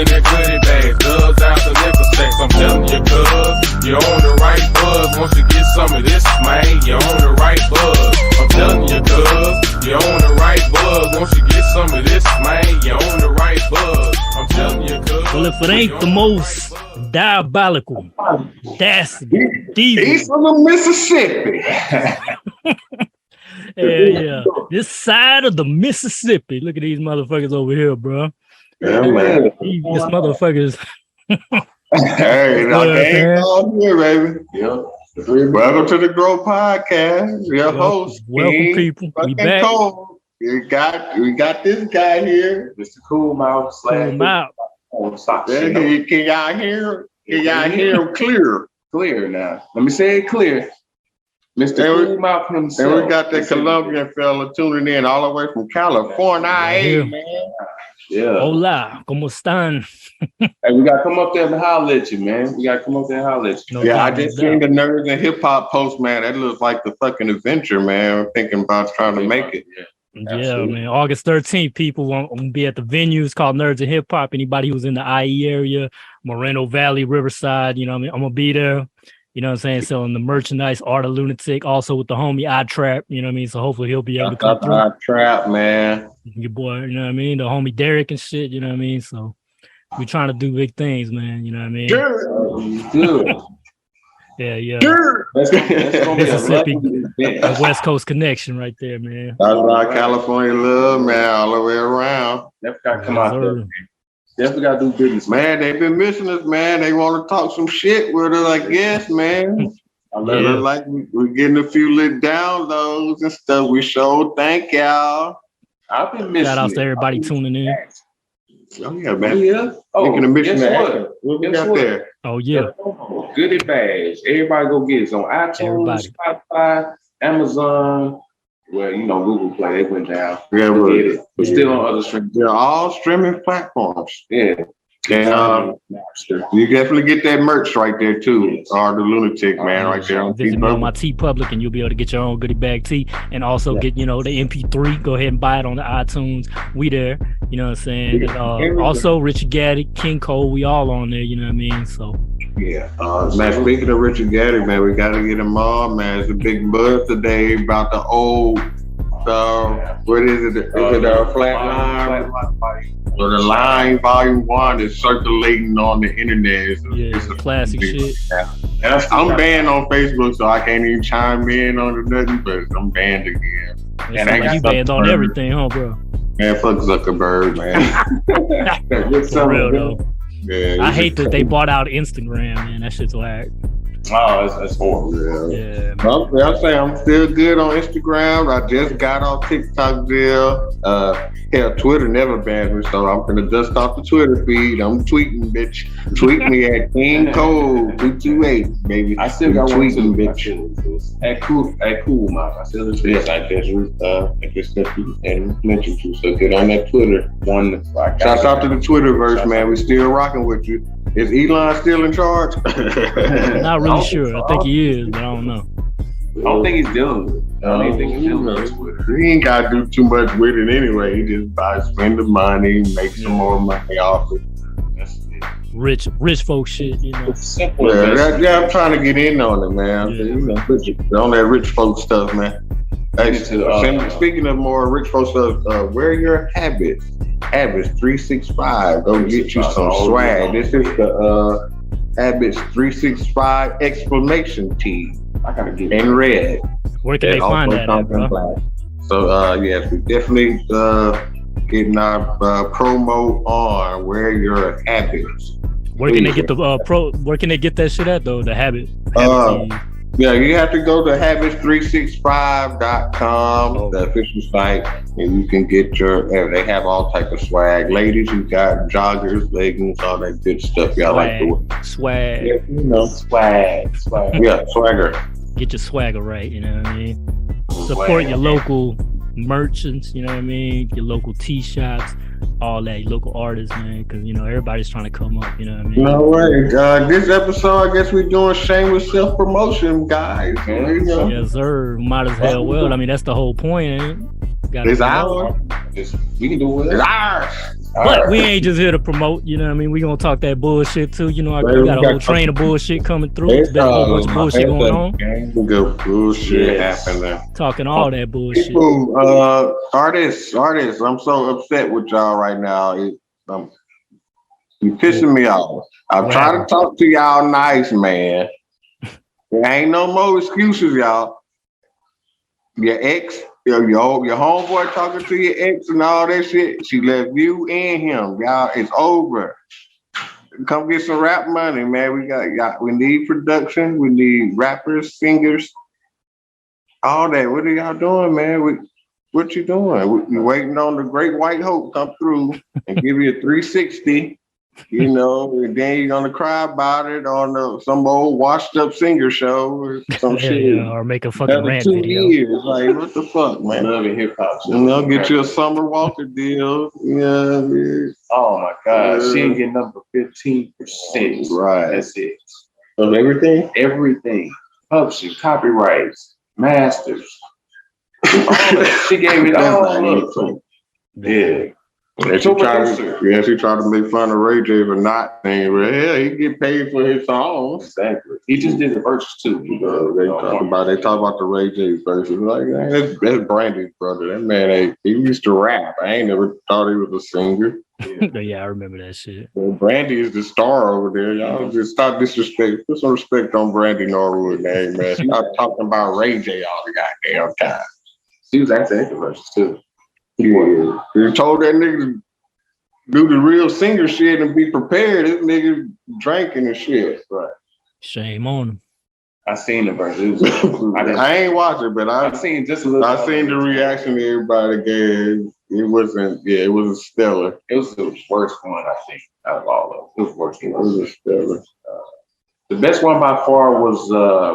in that goodie bag, does after liquor sex. I'm telling you, cuz, you're on the right buzz. Once you get some of this, man, you're on the right buzz. I'm telling you, cuz, you're on the right buzz. Once you get some of this, man, you're on the right buzz. I'm telling you, cuz. Well, if it ain't the most diabolical, that's evil. He's from the Mississippi. Yeah. This side of the Mississippi. Look at these motherfuckers over here, bro. Yeah, man. These motherfuckers. Hey, okay, all here, baby. Yep. Welcome to the Grow Podcast. Your host, welcome, King, people. We back. Cole. We got this guy here, Mr. Cool Mouth. Cool Mouth. Can y'all hear? Can y'all hear him clear? Clear now. Let me say it clear. Mr. Cool Mouth himself. And we got that Colombian fella tuning in all the way from California. Hey, man. Yeah. Hola, ¿cómo están? Hey, we gotta come up there and holler at you, man. We gotta come up there and holler at you. No, yeah, I just seen the Nerds and Hip Hop post, man. That looks like the fucking adventure, man. I'm thinking about trying to make it. Yeah, man. August 13th, people won't be at the venue. It's called Nerds and Hip Hop. Anybody who's in the IE area, Moreno Valley, Riverside, you know what I mean? I'm gonna be there. You know what I'm saying? Selling the merchandise, Art of Lunatic, also with the homie I Trap, you know what I mean? So hopefully he'll be able to come through. I Trap, man. Your boy, you know what I mean? The homie Dirk and shit, you know what I mean? So we're trying to do big things, man. You know what I mean? Good. Yeah. Sure. Mississippi, a West Coast connection right there, man. That's why California love, man, all the way around. Definitely gotta come out there. Definitely gotta do business, man. They've been missing us, man. They want to talk some shit with us, I guess, man. I look like we're getting a few little downloads and stuff. We sure thank y'all. I've been missing. Shout out to everybody tuning in. Oh yeah, man. Yeah. Speaking of mission, what we got there? Oh yeah. Goodie bags. Everybody go get it on iTunes, Spotify, Amazon. Well, you know, Google Play, they went down. Yeah, we're still on other streaming. They're all streaming platforms. Yeah. And you definitely get that merch right there too. Or the Lunatic, man, right there. Visit me on my T Public and you'll be able to get your own goodie bag tee and also get, you know, the MP3. Go ahead and buy it on the iTunes. We there, you know what I'm saying? Also Richard Gaddy, King Cole, we all on there, you know what I mean? So yeah. Man, speaking of Richard Gaddy, man, we gotta get him on, man. It's a big buzz today about the old what is it? Is it Flatline? So the Line Volume 1 is circulating on the internet. It's a classic shit. I'm banned on Facebook, so I can't even chime in on it nothing, but I'm banned again. And like you banned on everything, huh, bro? Man, fuck Zuckerberg, man. For real, though. Yeah, I hate that they bought out Instagram, man. That shit's whack. Oh, that's horrible. Yeah. I'm saying I'm still good on Instagram. I just got off TikTok deal. Hell, Twitter never banned me, so I'm gonna dust off the Twitter feed. I'm tweeting, bitch. Tweet me at King Code 228, baby. I still got tweeting, bitch. At cool, Mouth. I still just I just and mentioned you. So get on that Twitter one. Shouts out to the Twitterverse, man. We still rocking with you. Is Elon still in charge? Not really sure. I think he is, but I don't know. I don't think he's dealing with it. I don't think he's dealing with Twitter. He ain't got to do too much with it anyway. He just spend the money, make some more money off it. That's it. Rich folk shit, you know. Simple. I'm trying to get in on it, man. Yeah. On that rich folk stuff, man. Hey, speaking of more rich folk stuff, where are your habits? Habits 365. Go get you some swag. This is the Habits 365 exclamation tee. I gotta get in red. Where can they find that at, bro? So yes, we definitely getting our promo on. Wear your habits. Where can they get the Where can they get that shit at though? The habit. Yeah, you have to go to habits365.com, the official site, and you can get they have all type of swag. Ladies, you got joggers, leggings, all that good stuff. Y'all like to wear. Swag. Yeah, you know, swag. Yeah, swagger. Get your swagger right, you know what I mean? Support your local merchants, you know what I mean? Your local tea shops, all that, your local artists, man, because, you know, everybody's trying to come up, you know what I mean? No way. This episode, I guess we're doing shameless self-promotion, guys. Yes, sir. Might as hell well. I mean, that's the whole point, ain't it? It's ours. We can do it. It's ours. But we ain't just here to promote, you know what I mean? We gonna talk that bullshit too. You know, we got a whole train of bullshit coming through. There's been a whole bunch of bullshit going on. Good bullshit happening. Talking all that bullshit. People, artists, I'm so upset with y'all right now. You pissing me off. I'm trying to talk to y'all nice, man. There ain't no more excuses, y'all. Your ex, your homeboy talking to your ex and all that shit. She left you and him, y'all. It's over. Come get some rap money, man. We need production. We need rappers, singers, all that. What are y'all doing, man? What you doing? We waiting on the great white hope come through and give you a 360. You know, and then you're gonna cry about it on some old washed up singer show or some shit. Yeah, or make a fucking rant 2 video. years. Like, what the fuck, man? Love and hip hop. You know, get you a Summer Walker deal. Yeah, man. Oh my God, she ain't get number 15%. Right. That's it. Of everything? Everything. Publishing, copyrights, masters. All that. She gave it all up. Yeah. Yeah, she tried to make fun of Ray J for not saying, well, hell, he get paid for his songs. Exactly. He just did the verses too. They talk about the Ray J verses. Like, man, that's Brandy's brother. That man, he used to rap. I ain't never thought he was a singer. Yeah, I remember that shit. Well, Brandy is the star over there. Y'all just stop disrespect. Put some respect on Brandy Norwood name, man. Stop talking about Ray J all the goddamn time. She was actually the verses too. Yeah. You told that nigga to do the real singer shit and be prepared. This nigga drinking and shit. Right. Shame on him. I seen the verses. I ain't watching, but I seen just a little. I seen the reaction everybody gave. It wasn't stellar. It was the worst one, I think, out of all of them. It was worse than It was stellar. the best one by far was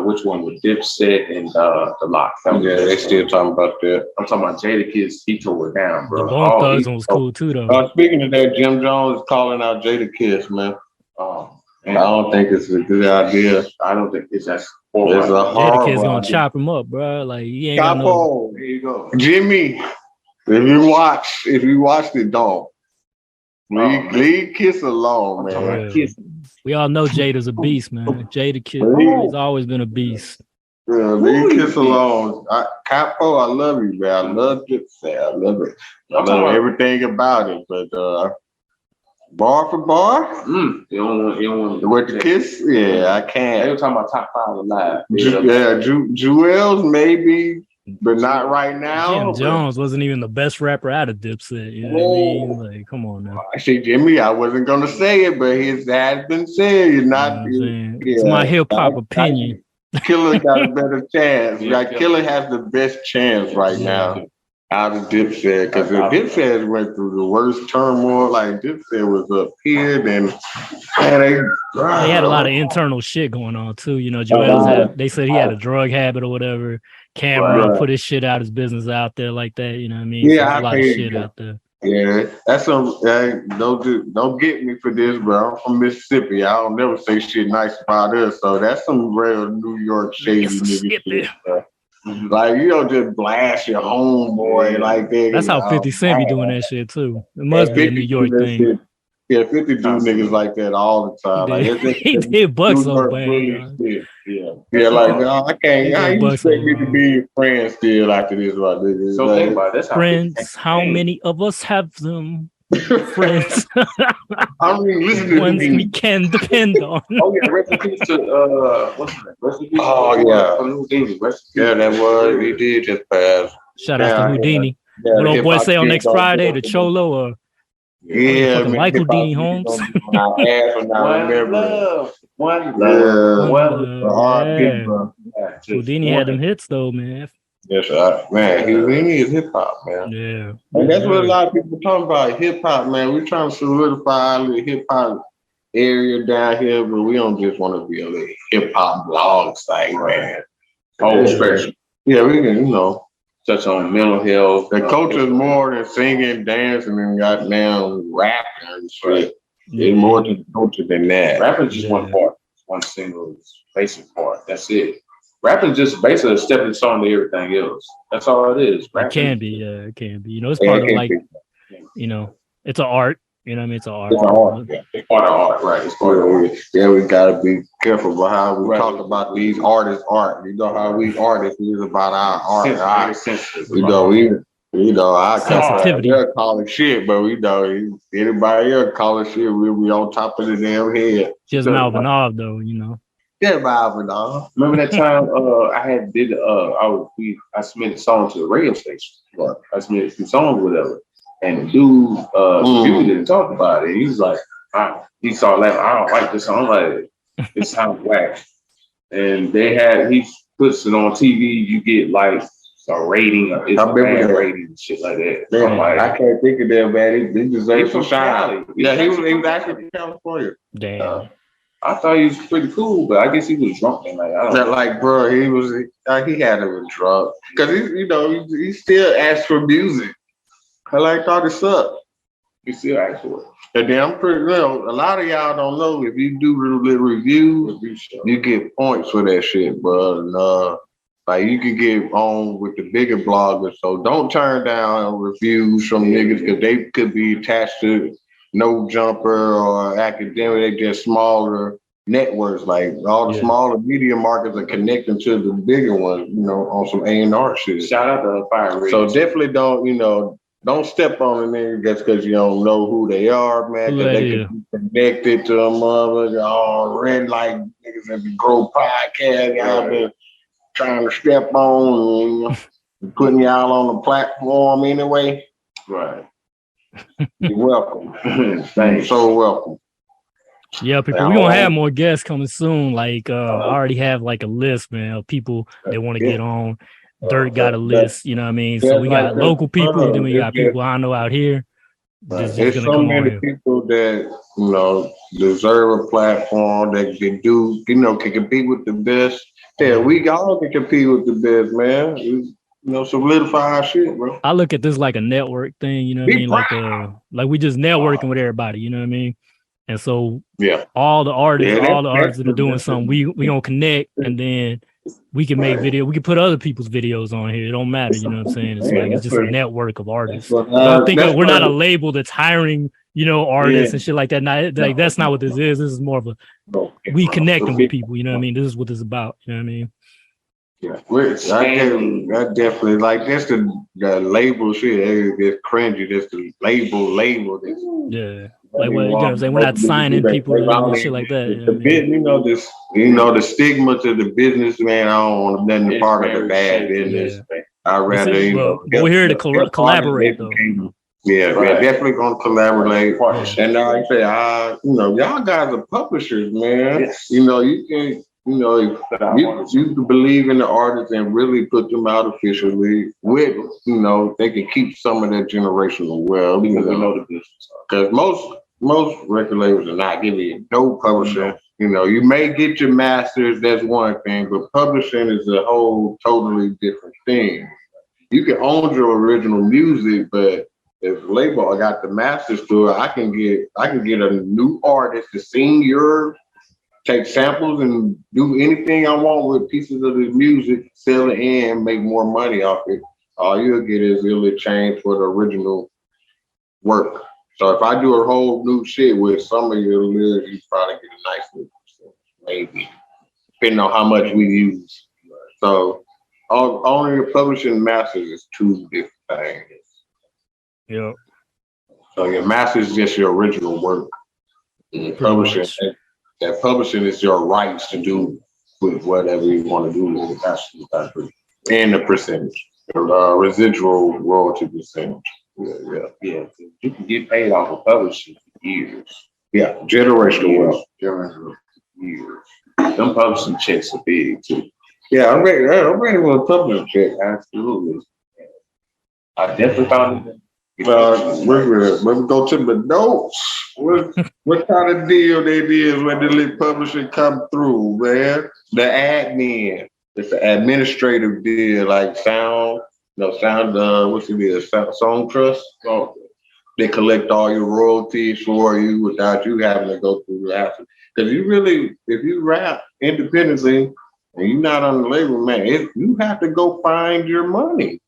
which one with Dipset and the Locks. They still talking about that. I'm talking about Jadakiss. He tore it down, bro. The Bone Thugs one was cool too, though. Speaking of that, Jim Jones is calling out Jadakiss, man. I don't think it's a good idea. I don't think it's as horrible. It's a horrible Jadakiss gonna idea. chop him up, bro. Like he ain't got no. There you go, Jimmy. If you watched it, don't leave Kiss alone, man. Yeah. We all know Jada's a beast, man. Jadakiss has always been a beast. Yeah, leave Kiss alone. Capo, I love you, man. I love Dipset. I love it. I love everything about it. But bar for bar, you don't want with the Kiss, yeah, I can't. They were talking about top 5 alive. Jewels maybe, but not right now. Jim Jones wasn't even the best rapper out of Dipset. You know what I mean? Like, come on now. Actually, Jimmy, I wasn't gonna say it, but it has been said. You're not. It's my hip hop opinion. Killer got a better chance. Killer has the best chance right now out of Dipset, because Dipset went through the worst turmoil. Like Dipset was up here, then they had a lot of internal shit going on too. You know, Joel they said he had a drug habit or whatever. Cameron put his shit out, his business out there like that. You know what I mean? Yeah, so a lot of shit out there. Yeah, that's some. Don't get me for this, bro. I'm from Mississippi. I don't never say shit nice about us. So that's some real New York shady nigga shit, bro. Like, you don't just blast your homeboy like that. That's how 50 Cent be doing that shit too. It must be a New York thing. Shit. Yeah, 50 do niggas like that all the time. He did Bucks so bad. Yeah, like, no, I can't. How you expect me to be your friend still after this? Right, nigga? So think about it. Friends, how many of us have them? Friends. I mean, listen to ones we can depend on. Oh yeah, rest in peace to what's his name? Rest in peace. Oh yeah, Houdini. Yeah, that was he did just pass. Shout out to Houdini. What old boy say on next Friday, the Cholo or Michael Houdini Holmes. One love. Houdini had them hits though, man. Yes, man. Houdini is hip hop, man. Yeah, and that's what a lot of people talking about. Hip hop, man. We're trying to solidify the hip hop area down here, but we don't just want to be on the hip hop blog site, man. Whole spectrum. Yeah, we can, touch on mental health. The culture is more than singing, dancing, and goddamn rapping and shit. It's more to the culture than that. Rapping is just one part, one single basic part. That's it. rapping just basically a stepping stone to everything else. That's all it is. It can be, it can be. You know, it's Yeah, part it of can like, be. you know, it's an art. You know what I mean? It's an art. It's an art. Yeah, it's part of art, right? It's part of art. Yeah, we gotta be careful about how we talk about these artists' art. You know how we artists is about our art. You know, I Sensitivity. they'll call it shit, but we know anybody else call it shit, we'll be on top of the damn head. Just Malvin off though, you know. Yeah, Malvin off. Remember that time I submitted a song to the radio station. I submitted some songs, whatever. And the dude, people didn't talk about it. He was like, he started laughing. I don't like this song. I'm like, it sounds whack. And he puts it on TV. You get like a rating, it's a bad rating and shit like that. Man, like, I can't think of that, man. He deserves some shine. Yeah, he was actually from California. Damn. I thought he was pretty cool, but I guess he was drunk that night. I don't know. Like, bro, he had to be drunk because he still asked for music. I thought it sucked. He still asked for it. And then I'm pretty a lot of y'all don't know if you do the reviews, you get points for that shit, bro. And, like you can get on with the bigger bloggers, so don't turn down reviews from niggas because they could be attached to No Jumper or Academic. They just smaller networks. Like all the smaller media markets are connecting to the bigger ones, you know, on some A&R shit. Shout out to Fire Radio. So definitely don't step on a nigga just because you don't know who they are, man. Because they can be connected to a motherfucker already, like niggas that be Grow Podcast out there trying to step on and putting y'all on the platform anyway. Right. You're welcome. Thanks. So welcome. Yeah, people, we're gonna have more guests coming soon. Like I already have like a list, man, of people that want to get on. Dirk got a list, you know what I mean? So we got local people, then we got people I know out here. There's so many people that, you know, deserve a platform that can do, you know, can compete with the best. Yeah, we all can compete with the best, man. You know, solidify our shit, bro. I look at this like a network thing, you know what I mean? Like we just networking with everybody, you know what I mean? And so all the artists that are doing something, we gonna connect, and then we can make video. We can put other people's videos on here. It don't matter, you know what I'm saying? It's like it's just a network of artists. Don't think we're not a label that's hiring, you know, artists and shit like that. Like that's not what this is. This is more of a we connecting with people. You know what I mean? This is what it's about. You know what I mean? Yeah, I definitely like that's the label shit. It's cringy. That's the label. Yeah. Like what you know what I'm saying? We're not signing people and shit like that. You know, the stigma to the businessman. I don't want nothing to part of the bad business. I'd rather but we're here to collaborate though. Yeah, we're definitely gonna collaborate. And like I say, you know, y'all guys are publishers, man. Yes. You know, you can. You know, you can believe in the artists and really put them out officially with, you know, they can keep some of that generational wealth. You know the business. Because most record labels are not giving you no publishing. You know, you may get your masters, that's one thing, but publishing is a whole totally different thing. You can own your original music, but if the label I got the masters to it, I can get a new artist to sing take samples and do anything I want with pieces of the music, sell it and make more money off it. All you'll get is really change for the original work. So if I do a whole new shit with some of your lyrics, you probably get a nice little percentage, maybe, depending on how much we use. So owning your publishing masters is two different things. Yeah. So your masters is just your original work. Publishing. That publishing is your rights to do with whatever you want to do with it. And the percentage, the residual royalty percentage. Yeah. You can get paid off of publishing for years. Yeah, generational wealth. Generational years. Them publishing checks are big too. Yeah, I'm ready for a publishing check. Absolutely. I definitely found it. When we go to the notes, what kind of deal that is when the publishing come through, man? The admin, it's the administrative deal, like sound, what's it be? Song trust. So they collect all your royalties for you without you having to go through the hassle. Because if you rap independently and you're not on the label, man, you have to go find your money.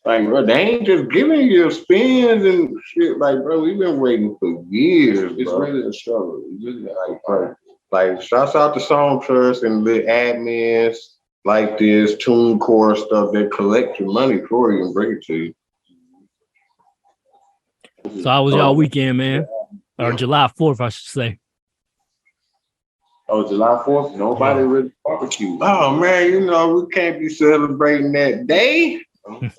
Like, bro, they ain't just giving you spins and shit. Like, bro, we've been waiting for years. It's bro. really a struggle. Like, shouts out to Song Trust and the admins like this, TuneCore stuff that collect your money for you and bring it to you. So how was y'all weekend, man? Or July 4th, I should say. Oh, July 4th, nobody really barbecued. Oh, man, you know, we can't be celebrating that day.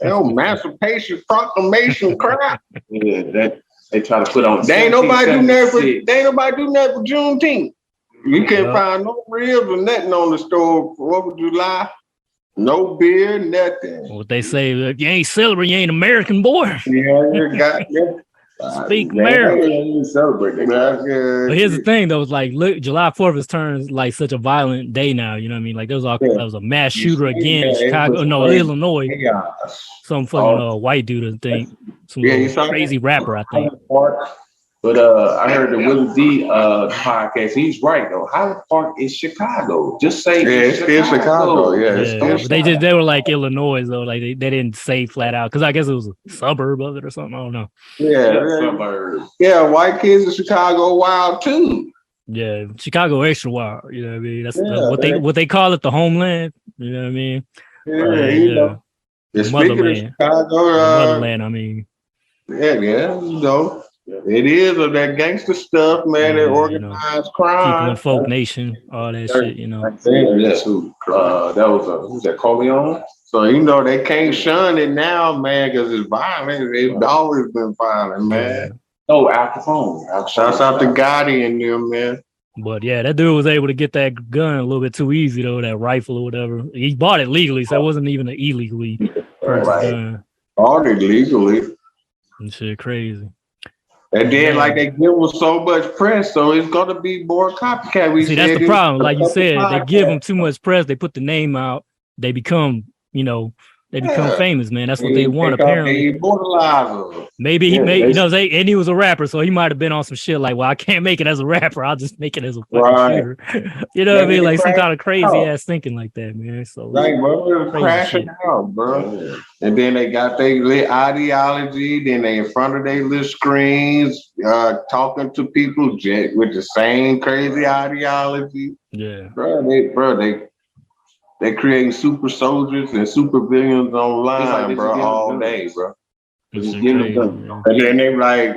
Emancipation Proclamation crap. Yeah, that they try to put on. They ain't nobody do nothing for Juneteenth. You can't find no ribs or nothing on the store for 4th of July. No beer, nothing. What they say, if you ain't celebrating, you ain't American, boy. Yeah, you got Speak American. Celebrate that. But here's the thing, though. It's like, look, July 4th has turned like such a violent day now. You know what I mean? Like, there was a mass shooter again in Chicago. No, Illinois. Some fucking white dude, I think. Some crazy rapper, I think. But I heard the Willie D podcast. He's right though. Highland Park is Chicago. Just say it's still Chicago. But they were like Illinois though. Like they didn't say flat out because I guess it was a suburb of it or something. I don't know. Suburbs. Yeah, white kids in Chicago wild too. Yeah, Chicago extra wild. You know what I mean? That's what they call it, the homeland. You know what I mean? You know. Motherland. Chicago, motherland. I mean. Yeah, you know. It is of that gangster stuff, man. That organized crime. People in Folk Nation, all that shit, you know. That was who's that, Corleone? So, you know, they can't shun it now, man, because it's violent. It's always been violent, man. Oh, Al Capone. Shouts out to Gotti and them, man. But yeah, that dude was able to get that gun a little bit too easy, though, that rifle or whatever. He bought it legally, so it wasn't even an illegally purchased gun. Bought it legally. And shit crazy. And then, like, they give them so much press, so it's going to be more copycat. See, that's the problem. Like you said, they give them too much press. They put the name out. They become, famous, man. That's what they want, apparently. Maybe he made, and he was a rapper, so he might have been on some shit like, well, I can't make it as a rapper. I'll just make it as a fucking shooter. You know what I mean? Like some kind of crazy ass thinking like that, man. So, bro, crashing out, bro. And then they got their lit ideology. Then they in front of their little screens, talking to people with the same crazy ideology. Yeah, they creating super soldiers and super villains online, bro, all day, bro. And then they like,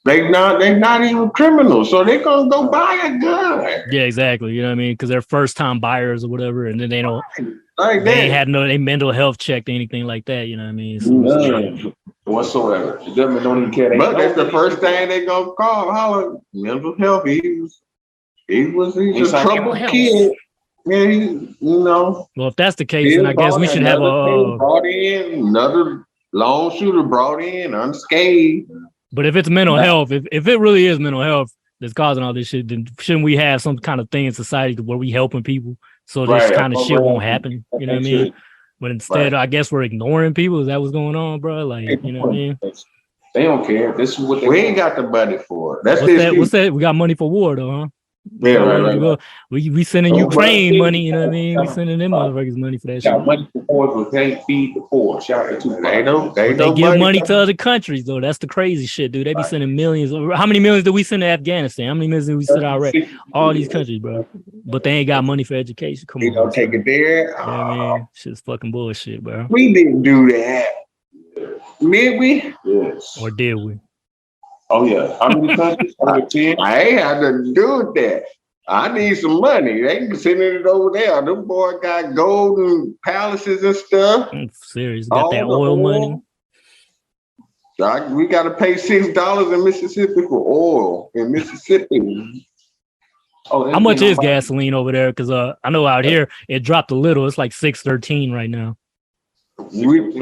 they not even criminals, so they gonna go buy a gun. Yeah, exactly. You know what I mean? Because they're first time buyers or whatever, and then they don't. Like they ain't had no mental health checked or anything like that. You know what I mean? So whatsoever. The government don't even care. But that's the first thing they gonna call. How mental health? He's a troubled kid. Yeah, Well, if that's the case, then I guess we should have brought in another lone shooter brought in unscathed. But if it's mental health, if it really is mental health that's causing all this shit, then shouldn't we have some kind of thing in society where we helping people so this kind of shit won't happen? You know what I mean? But instead, I guess we're ignoring people. Is that what's going on, bro? Like, you know what I mean? They don't care. This is what we ain't got the money for. What's that? We got money for war, though, huh? Yeah, right. We sending Ukraine money, you know what I mean? We sending them motherfuckers money for that shit. Got money for poor, but can't feed the poor. Shout out to they give money to other countries, though. That's the crazy shit, dude. They be sending millions. How many millions do we send to Afghanistan? How many millions do we send to Iraq? All these countries, bro. But they ain't got money for education. Come on, they don't take it there. You know what I mean? Shit's fucking bullshit, bro. We didn't do that. Did we? Yes. Or did we? Oh yeah, how many countries? I ain't had nothing to do with that. I need some money. They can send it over there. Them boy got golden palaces and stuff. I'm serious, got that oil money. We got to pay $6 in Mississippi for oil in Mississippi. How much is gasoline over there? Because I know out here it dropped a little. It's like $6.13 right now. We're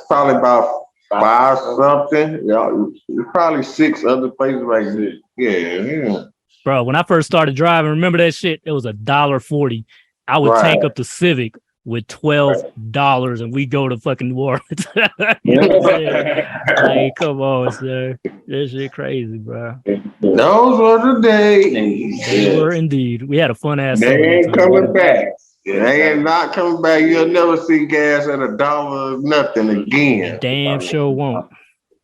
probably about 5 something. There's probably 6 other places like this. Yeah. Bro, when I first started driving, remember that shit? It was $1.40. I would tank up the Civic with $12 and we go to fucking New Orleans. You know what I'm saying? Like, come on, sir. That shit crazy, bro. Those were the days. They were indeed. We had a fun ass. They ain't coming back. They ain't not coming back. You'll never see gas at $1 nothing again. Damn sure won't.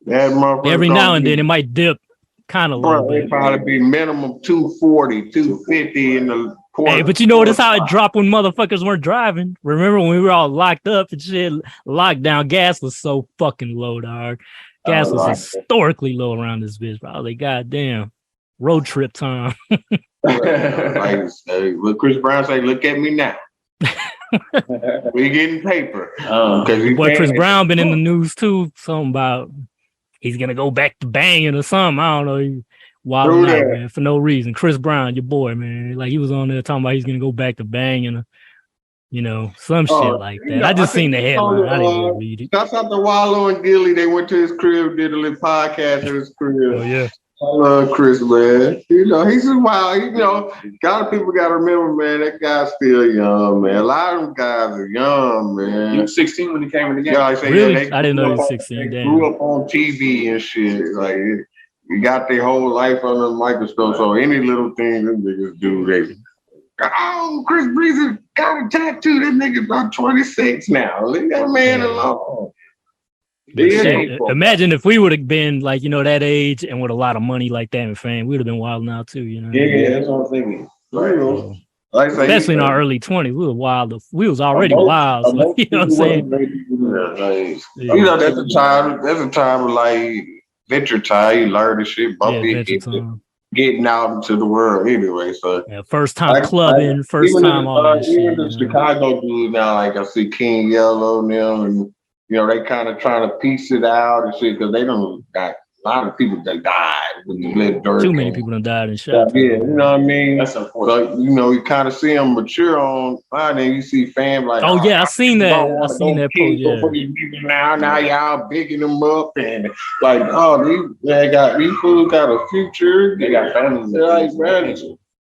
That motherfucker Every now and then it might dip kind of low. It probably be minimum 240, 250 in the quarter. Hey, but you know, that's how it dropped when motherfuckers weren't driving. Remember when we were all locked up and shit? Lockdown gas was so fucking low, dog. Gas was historically low around this bitch. Probably goddamn road trip time. Like what Chris Brown say, look at me now. We getting paper. Boy, Chris Brown been in the news too. Something about he's gonna go back to banging or something. I don't know. He wilding out, man, for no reason. Chris Brown, your boy, man. Like he was on there talking about he's gonna go back to banging, you know, some shit like that. I just seen the headline. I didn't even read it. That's after Wallow and Gilly. They went to his crib, did a little podcast at his crib. Oh yeah. I love Chris, man. You know, he's just wild. You know, a lot of people got to remember, man, that guy's still young, man. A lot of them guys are young, man. He was 16 when he came in the game. Yeah, like really? I didn't know he was 16. They grew up on TV and shit. Like, you got their whole life under the microscope. So any little thing them niggas do, they, oh, Chris Breezy got a tattoo. That nigga's about 26 now. Leave that man alone. Shit, imagine if we would have been like, you know, that age and with a lot of money like that and fame, we would have been wild now too, you know. Yeah, that's what I'm thinking. Like, especially in our early 20s, we were wild. We was already wild. So, you know what I'm saying? You know, that's a time. That's a time of like venture time. You learn the shit, getting out into the world anyway. So first time clubbing, first time all that shit. Even the Chicago dudes now, like I see King Yellow and them, and you know, they kind of trying to piece it out and shit because they don't got a lot of people that died with the little Dirk. Too many people done died and shot. Yeah, you know what I mean? That's unfortunate. So, you know, you kind of see them mature on, and then you see fam like, oh yeah, I seen that. I seen that post. Yeah. Now y'all bigging them up and like, oh, these fools got a future. They got families. Like, man,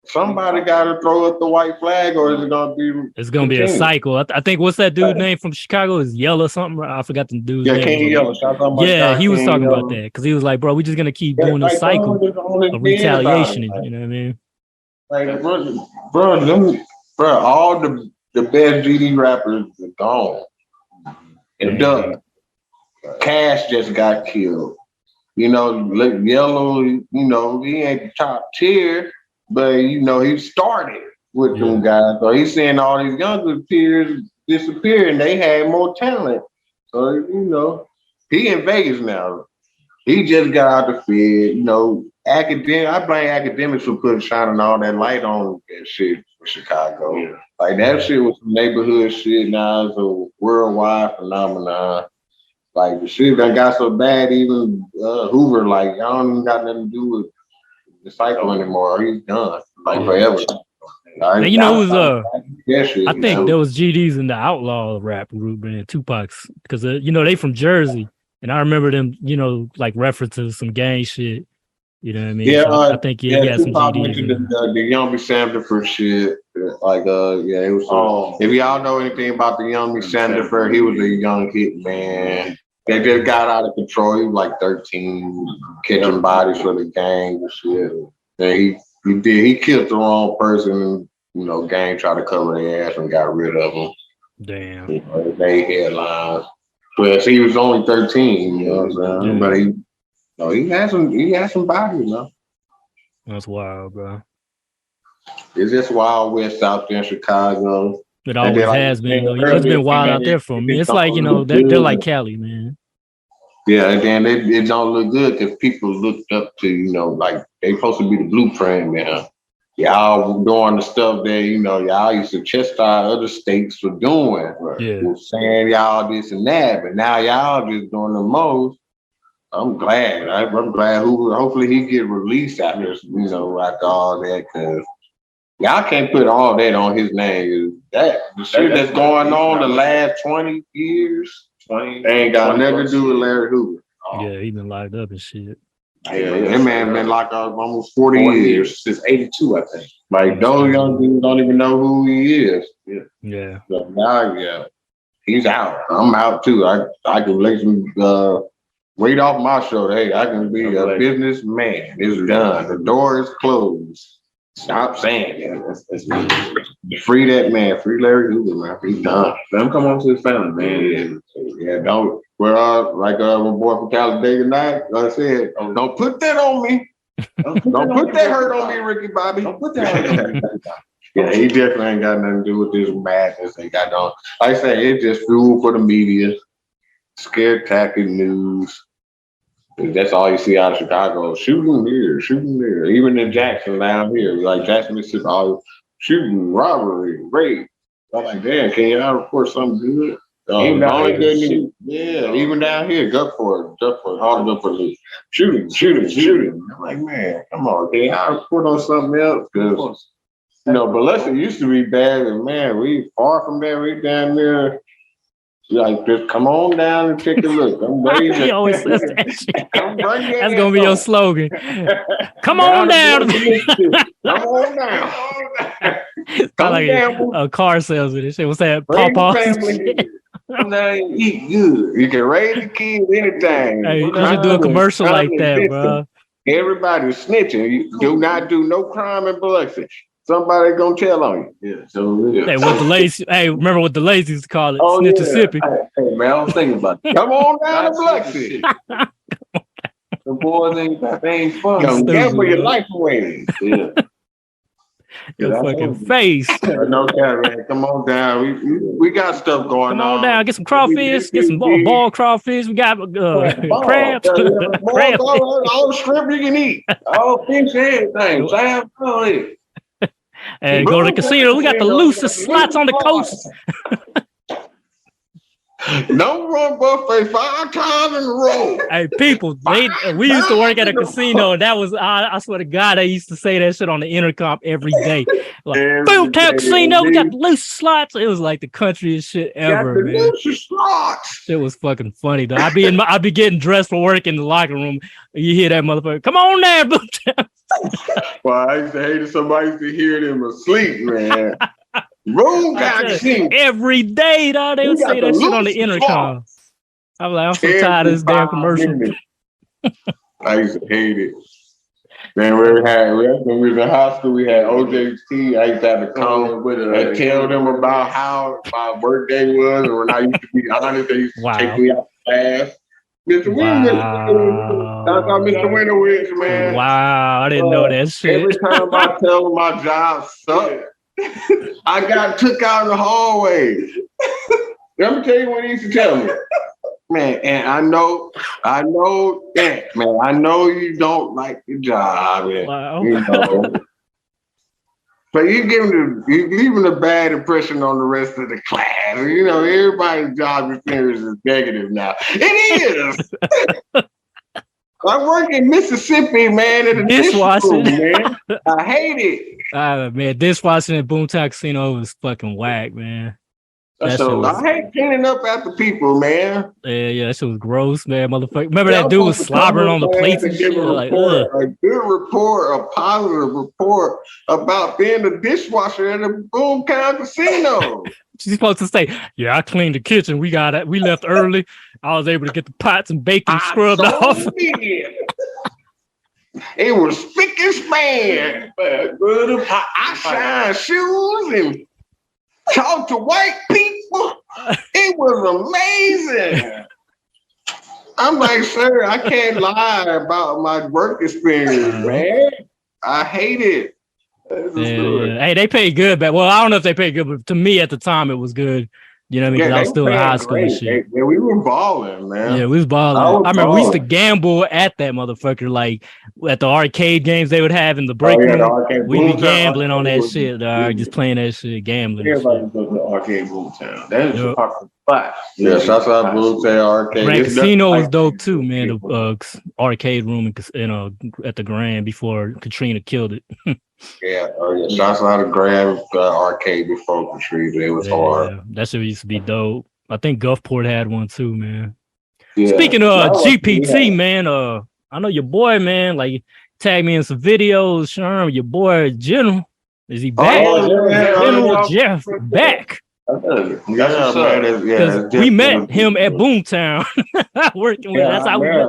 somebody got to throw up the white flag, or is it gonna be? It's gonna be a cycle. I think what's that dude name from Chicago is Yellow something. I forgot the dude's name. King Yellow. Yeah, he was talking about that because he was like, bro, we just gonna keep doing this cycle of retaliation. You know what I mean? Like, bro, all the best GD rappers are gone. And Dirk, Cash just got killed. You know, Yellow. You know, he ain't the top tier. But, you know, he started with them guys. So he's seeing all these younger peers disappear and they had more talent. So, you know, he in Vegas now. He just got out the Fed. You know, I blame academics for shining all that light on that shit for Chicago. Yeah. Like, that shit was some neighborhood shit. Now it's a worldwide phenomenon. Like, the shit that got so bad, even Hoover, like, y'all don't got nothing to do with the cycle anymore. He's done like forever. And you know, it was I think there was GDs in the outlaw rap group, man, Tupac's, because you know they from Jersey, and I remember them, you know, like references some gang shit. You know what I mean? Yeah, so I think he had some GDs. The Young B. Sandifer shit, like it was. If y'all know anything about the Young B. Sandifer, he was a young hit man. They just got out of control. He was like 13, catching bodies for the gang and shit. And he killed the wrong person, and you know, gang tried to cover their ass and got rid of him. Damn. You know, they headlines. But he was only 13, you know what I'm saying? But he had some bodies, you know. That's wild, bro. It's just Wild West out there in Chicago. It always has been, though. You know, it's been wild out there for me. It's like, you know, they're like Cali, man. Yeah, again, it don't look good because people looked up to, you know, like they supposed to be the blueprint, man. Y'all doing the stuff that, you know, y'all used to chastise other states for doing. Yeah. Saying y'all this and that, but now y'all just doing the most. I'm glad. I'm glad hopefully he get released after, you know, after all that, because y'all can't put all that on his name. The shit that's going on the last 20 years ain't got nothing to do with Larry Hoover. Yeah, he been locked up and shit. Yeah, that man been locked up almost 40 years. Since 82, I think. Like, those young dudes don't even know who he is. Yeah. But now, he's out. I'm out too. I can lay some weight off my shoulder. Hey, I can be a businessman. It's done. The door is closed. Stop saying that. That's free that man. Free Larry Hoover, man. He's done. Let him come home to his family, man. Yeah, don't. Well, like my boy from Talladega Night, like I said, don't put that on me. Don't put that hurt on me, Ricky Bobby. Don't put that hurt on me. Yeah, he definitely ain't got nothing to do with this madness they got on. Like I say, it's just food for the media, scare tactic news. That's all you see out of Chicago. Shooting here, shooting there. Even in Jackson down here, like Jackson, Mississippi, all shooting, robbery, rape. I'm like, damn, can y'all report something good? Even down here, Gulfport, all Gulfport. Shooting. I'm like, man, come on, can y'all report on something else? Because, Biloxi used to be bad, and man, we far from there. We down there. Like, just come on down and take a look. I'm ready. He always says that shit. That's gonna be your slogan. Come on down. Come on down. Come like a car salesman. This shit. What's that? Pawpaw. Come down and eat good. You can raise the kids anything. Hey, you should do a commercial like that, bro. Everybody's snitching. You do not do no crime in Biloxi. Somebody gonna tell on you. Yeah. So hey, what the lazy? Hey, remember what the lazy used to call it? Snitchissippi. Hey, man, I was thinking about that. Come on down to Biloxi. The boys ain't fun. Don't gamble your life away. Yeah. Your fucking face. No doubt, man. Come on down. We got stuff going on. Come on down. Get some crawfish. Get some ball crawfish. We got crabs. Crabs. All the shrimp you can eat. All fish, everything. Sam, and go to the casino. We got the loosest slots on the coast. Number one buffet 5 times in a row. Hey, people, we used to work at a casino, and that was, I swear to God, they used to say that shit on the intercom every day. Like, Boomtown Casino, we got the loosest slots. It was like the countryest shit ever, man. Loosest slots. It was fucking funny, though. I'd be getting dressed for work in the locker room. You hear that motherfucker, come on there, Boomtown. Well, I used to hate it. Somebody used to hear them asleep, man. Room casino. Every day, dog, they would say that shit on the intercom. I'm like, I'm so tired of this damn commercial. I used to hate it. Man, when we was in high school, we had OJT. I used to have to come and tell them about how my birthday was, and when I used to be honest, they used to take me out of class. Mr. Winowitz, man. Wow, I didn't know that shit. Every time I tell them my job sucked, I got took out in the hallway. Let me tell you what he used to tell me. Man, and I know that, man. I know you don't like your job. And, wow. But you leaving a bad impression on the rest of the class. Everybody's job experience is negative now. It is. I work in Mississippi, man, at a dishwashing. Man. I hate it. Man, dishwashing at Boomtown Casino was fucking whack, man. I hate cleaning up after people, man. Yeah, that shit was gross, man, motherfucker. Remember that dude was slobbering on the plates and shit? A good report, a positive report about being a dishwasher at a Boomtown Casino. She's supposed to say, "Yeah, I cleaned the kitchen. We left early. I was able to get the pots and bacon scrubbed off." It was spick and span. I shined shoes and talked to white people. It was amazing. I'm like, sir, I can't lie about my work experience, man. I hate it. Yeah. Hey, they pay good, but I don't know if they pay good, but to me at the time it was good. You know what I mean? Because I was still in high school and shit. Yeah, we were balling, man. Yeah, we was balling. I remember we used to gamble at that motherfucker, like at the arcade games they would have in the break room. We'd be gambling on that shit, just playing that shit, gambling. Everybody go to the arcade Boomtown. That is a popular spot. Yeah, shouts out Boomtown Arcade. Grand Casino was dope too, man. The arcade room at the Grand before Katrina killed it. Yeah, shouts out to Grand Arcade before Katrina. It was hard. That shit used to be dope. I think Gulfport had one too, man. Yeah. Speaking of GPT, man, I know your boy, man. Like, tag me in some videos. Sherm, your boy General. Is he back? General Jeff back. Because we met him at Boomtown working with. That's how we met.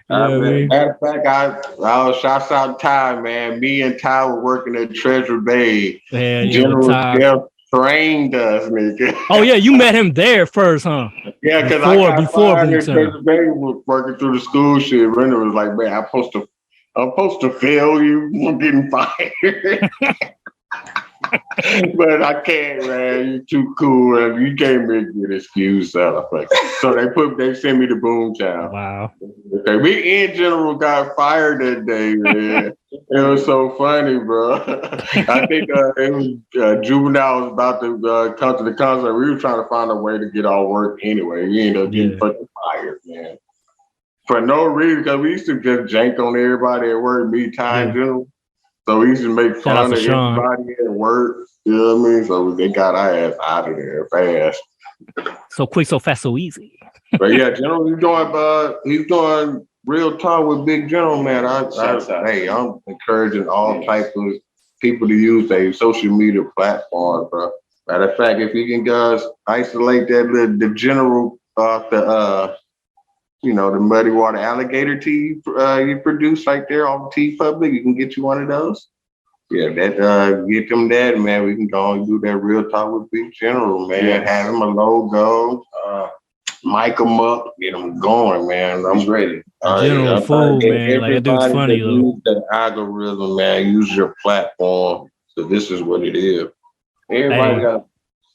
Matter of fact, I shouts out Ty, man. Me and Ty were working at Treasure Bay. General Jeff trained us, nigga. Oh yeah, you met him there first, huh? Yeah, because before Treasure Bay was working through the school shit. Brenda was like, man, I'm supposed to fail you. I'm getting fired. But I can't, man. You're too cool, man. You can't make me an excuse out of it. So they sent me to Boomtown. Wow. Okay, me in general got fired that day, man. It was so funny, bro. I think it was Juvenile was about to come to the concert. We were trying to find a way to get our work anyway. We ended up getting fucking fired, man. For no reason, because we used to just jank on everybody at work, me, Ty, in general. So we used to make fun of everybody at work. You know what I mean? So they got our ass out of there fast. So quick, so fast, so easy. But yeah, General, he's doing real talk with Big General, man. I'm encouraging all types of people to use their social media platforms, bro. Matter of fact, if you can isolate the General the Muddywater alligator tea you produce right there on Tea Public, you can get you one of those. Yeah, get them that, man. We can go and do that real talk with Big General, man. Yeah. Have him a logo, mic him up, get him going, man. I'm ready. General fool, man. Like, that dude's funny, though. Use the algorithm, man. Use your platform. So this is what it is. Everybody got.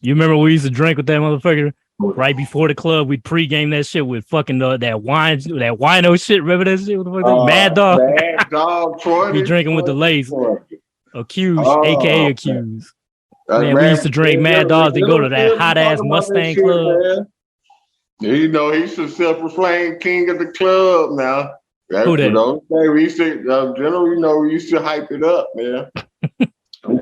You remember we used to drink with that motherfucker? Right before the club, we'd pregame that shit with fucking that wino shit. Remember that shit? Mad Dog. Mad Dog. 20, be drinking with the lace. Accused, aka Accused. Man, we used to drink Mad Dogs and go to that hot ass Mustang club. Man. You know, he's the self-proclaimed king of the club now. Who that? We used to, General, we used to hype it up, man.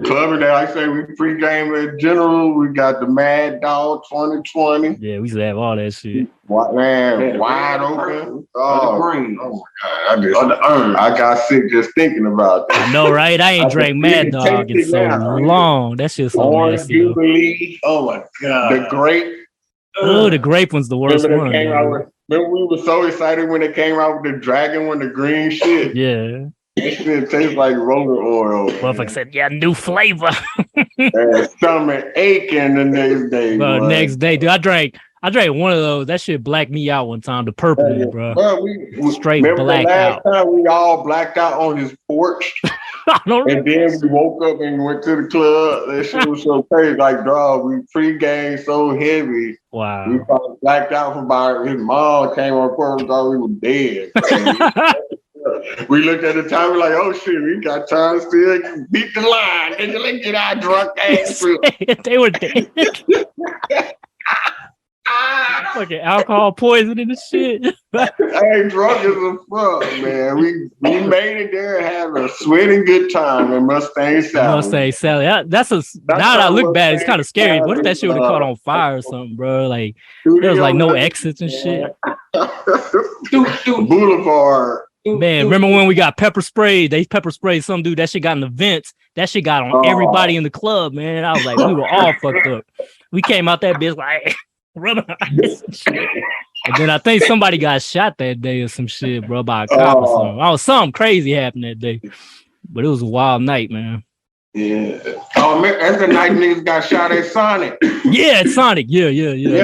Clubbing that, like I say, we pregame at General. We got the Mad Dog 2020. Yeah, we used to have all that shit. Man, wide open. Oh my God. I got sick just thinking about that. I know, right? I ain't drank Mad Dog in so long. That shit's so nasty. Jubilee. Oh my God. The grape. Oh, the grape one's the worst one. Remember we were so excited when it came out with the dragon one, the green shit? Yeah. That shit tastes like roller oil. Motherfucker said, yeah, new flavor. Stomach aching the next day. Next day, dude, I drank one of those. That shit blacked me out one time. The purple one, bro. We straight blacked out. Time we all blacked out on his porch. And then we woke up and went to the club. That shit was so crazy. Like, dog, we pre-game so heavy. Wow. We probably blacked out from about his mom came on court and thought we were dead. We looked at the time, we're like, oh shit, we got time still beat the line. Nigga, let's get our drunk ass through. They were dead. Fucking alcohol poisoning and shit. I ain't drunk as a fuck, man. We made it there and had a sweating good time in Mustang Sally. Mustang Sally. Now that I look back, it's kind of scary. What if that shit would have caught on fire or something, bro? Like, there was like no exits and shit. Boulevard. Man, remember when we got pepper sprayed? They pepper sprayed some dude. That shit got in the vents. That shit got on everybody in the club, man. I was like, we were all fucked up. We came out that bitch like, rubber eyes and shit. And then I think somebody got shot that day or some shit, bro, by a cop or something. Oh, something crazy happened that day. But it was a wild night, man. Yeah. Oh, man, that's the night niggas got shot at Sonic. Yeah, at Sonic. Yeah.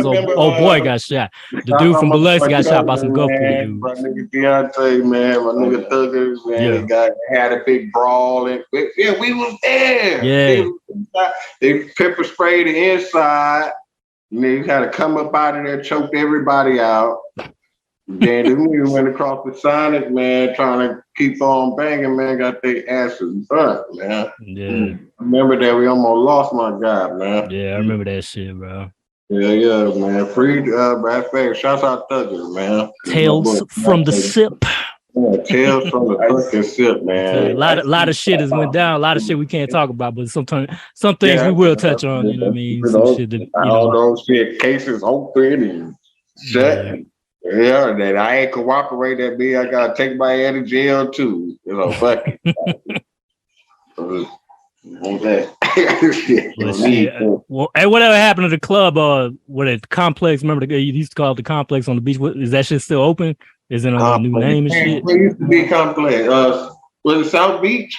Old boy got shot. The dude from Biloxi got shot by some Gulfport dudes. My nigga Deontay, man. My nigga Thuggers, man. They had a big brawl. And yeah, we was there. Yeah. They pepper sprayed the inside. And they had to come up out of there, choked everybody out. Then we went across the Sonic, man, trying to keep on banging, man, got their asses burnt, man. Yeah. I remember that we almost lost my guy, man. Yeah, I remember that shit, bro. Yeah, man. Free, matter of fact, shouts out Thugger, man. Tales from the Sipp. Yeah, tales from the fucking Sipp, man. A lot of shit has went down. A lot of shit we can't talk about, but some things we will touch on. You know what I mean? Some shit that, all those shit cases open and shut. Yeah, that I ain't cooperate that me. I gotta take my head to jail too. You know, fuck it. Want that? Well, shit. Well, hey, whatever happened to the club? What at the complex? Remember you used to call it the complex on the beach? Is that shit still open? Is it a new name and shit? It used to be complex. Was it South Beach?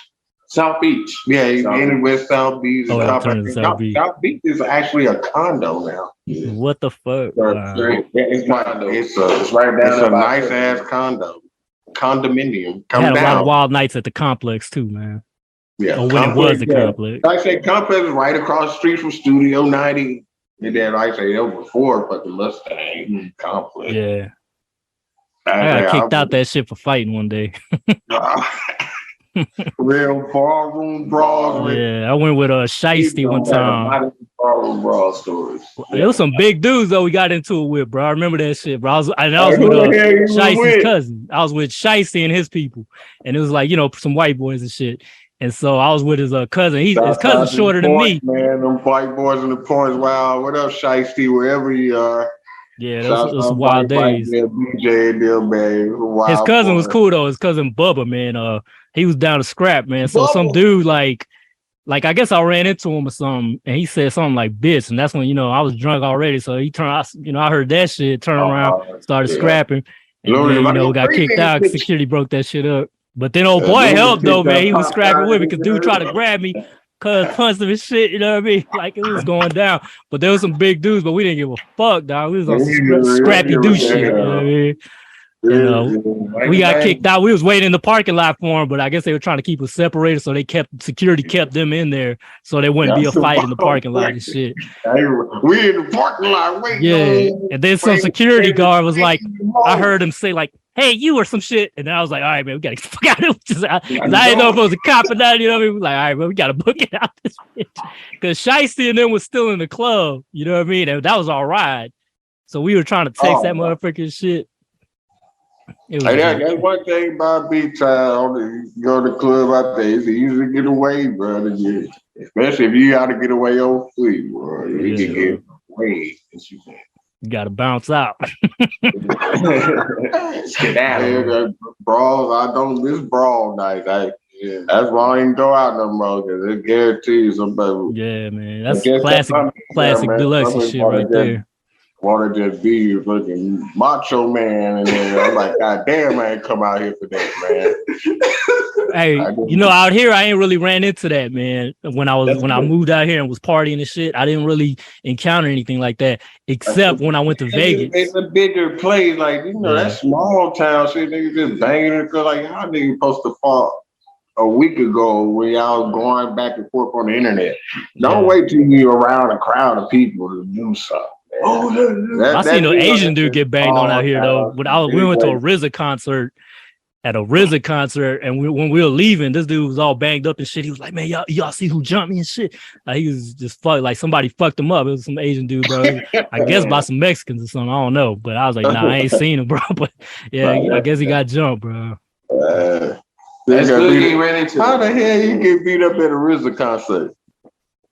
South Beach. Yeah, South in West South Beach. Oh, it turned to South Beach. South Beach is actually a condo now. What the fuck? Wow. It's right down. It's a nice ass condo, condominium. I had a lot of wild nights at the complex too, man. Yeah, or when it was the complex. Like I said, complex is right across the street from Studio 90. And then like I say, it was before fucking Mustang complex. Yeah. I got kicked out that shit for fighting one day. Real ballroom brawls. Yeah, I went with Shiesty one time. Ballroom brawl stories. There was some big dudes though we got into it with, bro. I remember that shit, bro. I was with Shiesty's cousin. I was with Shiesty and his people, and it was like some white boys and shit. And so I was with his cousin. His cousin's shorter than me. Man, them white boys in the points. Wow, what up, Shiesty? Wherever you are. Yeah, those some wild days. BJ and them, man. His cousin was cool though. His cousin Bubba, man. He was down to scrap, man. So some dude like I guess I ran into him or something, and he said something like bitch, and that's when I was drunk already. So he turned, I heard that shit, turned around, started scrapping, and then, got kicked out. Security broke that shit up. But then old boy helped though, man. He was scrapping with me because dude tried to grab me, punched him and shit. You know what I mean? Like it was going down. But there was some big dudes, but we didn't give a fuck, dog. We was on some scrappy dude shit. You know what I mean? We got kicked out. We was waiting in the parking lot for him, but I guess they were trying to keep us separated, so security kept them in there, so there wouldn't be a fight in the parking lot and shit. We in the parking lot waiting. Yeah, and then some security guard was like, I heard him say like, "Hey, you," or some shit, and then I was like, "All right, man, we gotta get the fuck out of here." I didn't know if it was a cop or not. You know what I mean? Like, all right, man, we gotta book it out this bitch because Shiesty and them was still in the club. You know what I mean? And that was our ride, so we were trying to text that motherfucking shit. That's one thing about beach time. You go to the club out there, it's easy to get away, brother. Especially if you got to get away on fleet, bro. You can get away. You got to bounce out. Skedaddle. Brawls. This brawl night. That's why I ain't go out no more, because it guarantees somebody. Yeah, man. That's classic deluxe shit right there. Want to just be a fucking macho man, and then I'm like, God damn, I ain't come out here for that, man. Hey, out here I ain't really ran into that, man. When I moved out here and was partying and shit, I didn't really encounter anything like that, except when I went to Vegas. It's a bigger place, like that small town shit. Niggas just banging it, like how niggas supposed to fall a week ago when y'all going back and forth on the internet. Don't wait till you're around a crowd of people to do something. I seen an Asian dude get banged on out here though. We went to a RZA concert. At a RZA concert, and when we were leaving, this dude was all banged up and shit. He was like, "Man, y'all see who jumped me and shit." Like, he was just like somebody fucked him up. It was some Asian dude, bro. I guess by some Mexicans or something. I don't know, but I was like, "Nah, I ain't seen him, bro." But yeah, I guess he got jumped, bro. That's good. He ran into. How the hell you get beat up at a RZA concert?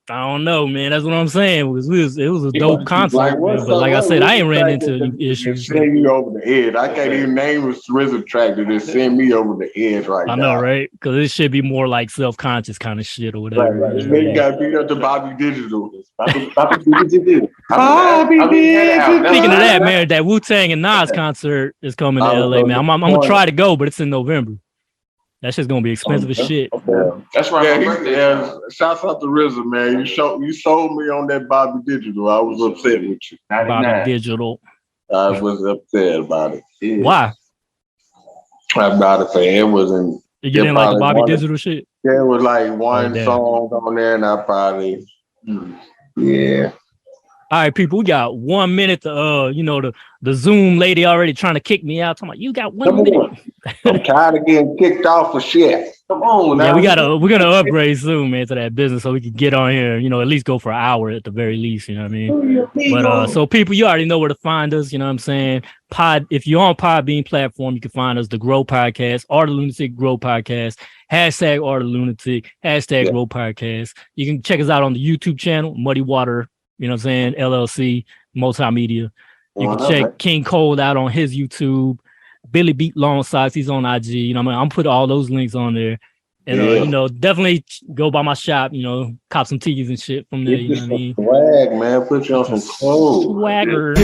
I don't know, man. That's what I'm saying. It was a dope concert, but like I said, I ain't ran into any issues. Send you over the edge. I can't even name a RZA track to just send me over the edge right now. I know, right? Because it should be more like self-conscious kind of shit or whatever. Right. You got beat up to Bobby Digital. Bobby Digital. Speaking of that, man, that Wu-Tang and Nas concert is coming to LA, man. I'm gonna try to go, but it's in November. That shit's gonna be expensive as shit. That's right. Shouts out to RZA, man. You sold me on that Bobby Digital. I was upset with you. Bobby Digital. I was upset about it. Yeah. Why? About it, man. It wasn't. You didn't like the Bobby Digital shit? Yeah, it was like one song on there, and I probably. Yeah. All right, people, we got 1 minute to the Zoom lady already trying to kick me out. Talking about, you got 1 minute. I'm tired of getting kicked off for shit. Come on, now. Yeah, we're gonna upgrade Zoom, man, to that business so we can get on here, at least go for an hour at the very least, you know what I mean? But so people, you already know where to find us, you know what I'm saying? If you're on Podbean platform, you can find us, the Grow Podcast, or the Lunatic Grow Podcast, # or the Lunatic, # Grow Podcast. You can check us out on the YouTube channel, Muddywater, you know what I'm saying, LLC, multimedia. You can check King Cold out on his YouTube. Billy Beat Long Socks, he's on IG. You know, I'm putting all those links on there. And you know, definitely go by my shop, you know, cop some tees and shit from there. You know what I mean? Swag, man. Put you on some clothes. Swagger.